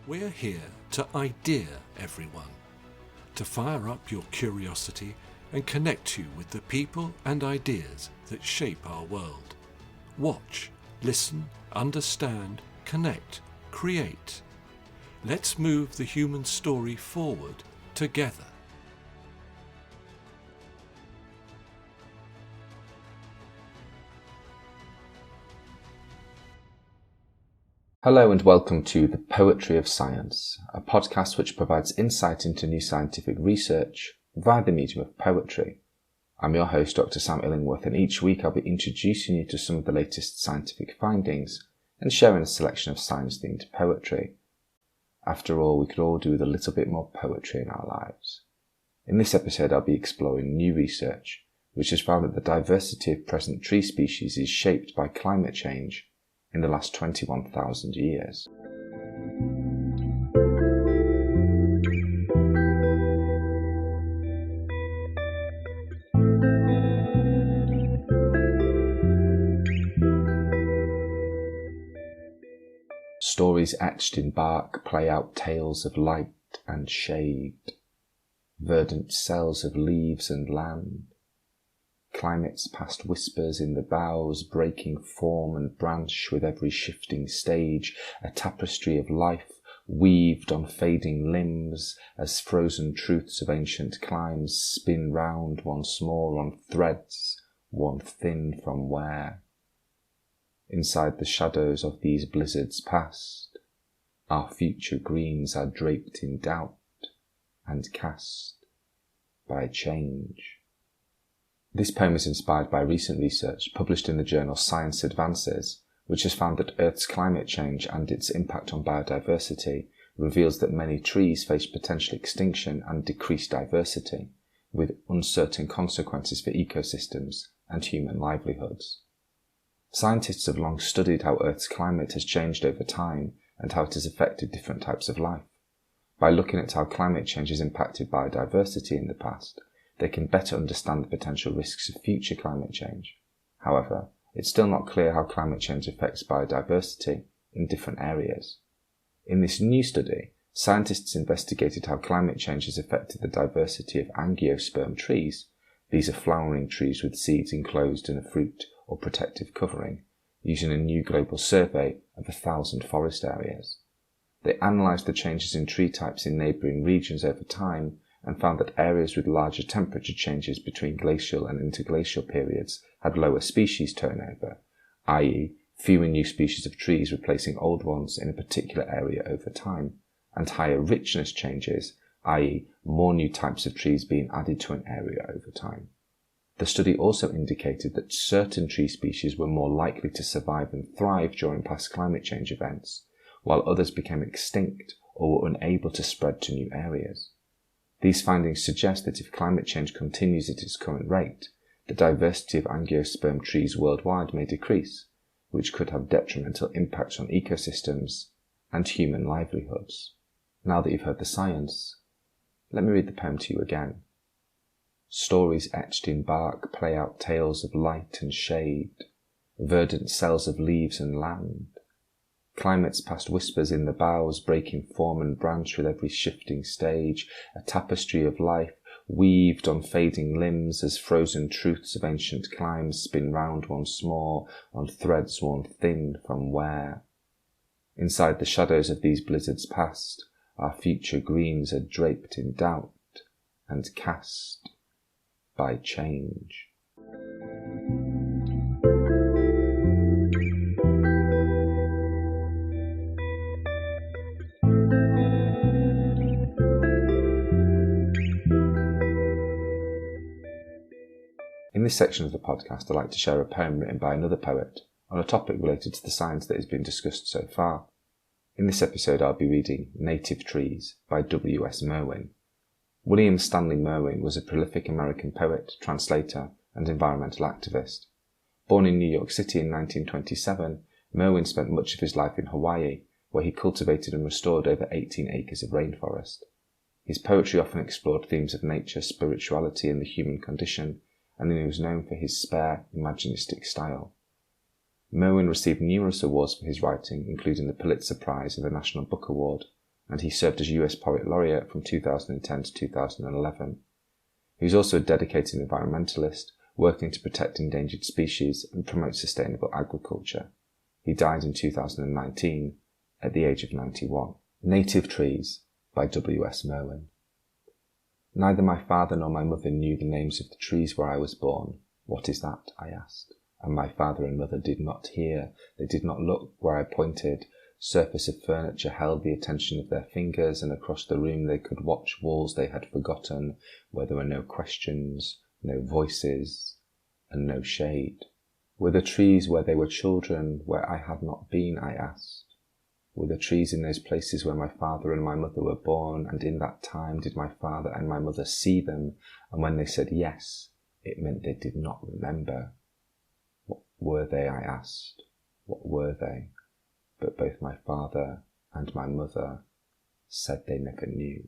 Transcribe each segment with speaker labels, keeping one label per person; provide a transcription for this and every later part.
Speaker 1: We're here to idea everyone, to fire up your curiosity and connect you with the people and ideas that shape our world. Watch, listen, understand, connect, create. Let's move the human story forward together.
Speaker 2: Hello and welcome to The Poetry of Science, a podcast which provides insight into new scientific research via the medium of poetry. I'm your host, Dr. Sam Illingworth, and each week I'll be introducing you to some of the latest scientific findings and sharing a selection of science-themed poetry. After all, we could all do with a little bit more poetry in our lives. In this episode, I'll be exploring new research, which has found that the diversity of present tree species is shaped by climate change in the last 21,000 years. Stories etched in bark play out tales of light and shade, verdant cells of leaves and land. Climates past whispers in the boughs, breaking form and branch with every shifting stage, a tapestry of life weaved on fading limbs, as frozen truths of ancient climes spin round once more on threads worn thin from wear. Inside the shadows of these blizzards past, our future greens are draped in doubt and cast by change. This poem is inspired by recent research published in the journal Science Advances, which has found that Earth's climate change and its impact on biodiversity reveals that many trees face potential extinction and decreased diversity, with uncertain consequences for ecosystems and human livelihoods. Scientists have long studied how Earth's climate has changed over time and how it has affected different types of life. By looking at how climate change has impacted biodiversity in the past, they can better understand the potential risks of future climate change. However, it's still not clear how climate change affects biodiversity in different areas. In this new study, scientists investigated how climate change has affected the diversity of angiosperm trees. These are flowering trees with seeds enclosed in a fruit or protective covering, using a new global survey of 1,000 forest areas. They analysed the changes in tree types in neighbouring regions over time and found that areas with larger temperature changes between glacial and interglacial periods had lower species turnover, i.e. fewer new species of trees replacing old ones in a particular area over time, and higher richness changes, i.e. more new types of trees being added to an area over time. The study also indicated that certain tree species were more likely to survive and thrive during past climate change events, while others became extinct or were unable to spread to new areas. These findings suggest that if climate change continues at its current rate, the diversity of angiosperm trees worldwide may decrease, which could have detrimental impacts on ecosystems and human livelihoods. Now that you've heard the science, let me read the poem to you again. Stories etched in bark play out tales of light and shade, verdant cells of leaves and land. Climates past whispers in the boughs, breaking form and branch with every shifting stage, a tapestry of life weaved on fading limbs as frozen truths of ancient climes spin round once more on threads worn thin from wear. Inside the shadows of these blizzards past, our future greens are draped in doubt and cast by change. In this section of the podcast, I'd like to share a poem written by another poet on a topic related to the science that has been discussed so far. In this episode, I'll be reading Native Trees by W.S. Merwin. William Stanley Merwin was a prolific American poet, translator, and environmental activist. Born in New York City in 1927, Merwin spent much of his life in Hawaii, where he cultivated and restored over 18 acres of rainforest. His poetry often explored themes of nature, spirituality, and the human condition, and he was known for his spare, imaginistic style. Merwin received numerous awards for his writing, including the Pulitzer Prize and the National Book Award, and he served as US Poet Laureate from 2010 to 2011. He was also a dedicated environmentalist, working to protect endangered species and promote sustainable agriculture. He died in 2019 at the age of 91. Native Trees by W.S. Merwin. Neither my father nor my mother knew the names of the trees where I was born. What is that? I asked. And my father and mother did not hear. They did not look where I pointed. Surface of furniture held the attention of their fingers, and across the room they could watch walls they had forgotten, where there were no questions, no voices, and no shade. Were the trees where they were children, where I had not been? I asked. Were the trees in those places where my father and my mother were born, and in that time did my father and my mother see them? And when they said yes, it meant they did not remember. What were they? I asked. What were they? But both my father and my mother said they never knew.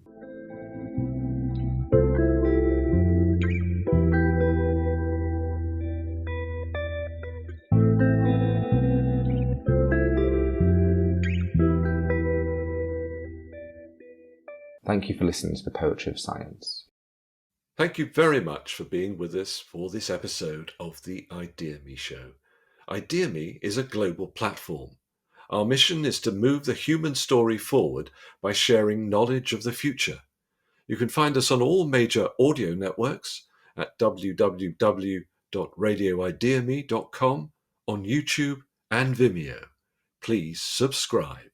Speaker 2: Thank you for listening to the Poetry of Science.
Speaker 1: Thank you very much for being with us for this episode of the ideaXme Show. ideaXme is a global platform. Our mission is to move the human story forward by sharing knowledge of the future. You can find us on all major audio networks at www.radioideame.com, on YouTube and Vimeo. Please subscribe.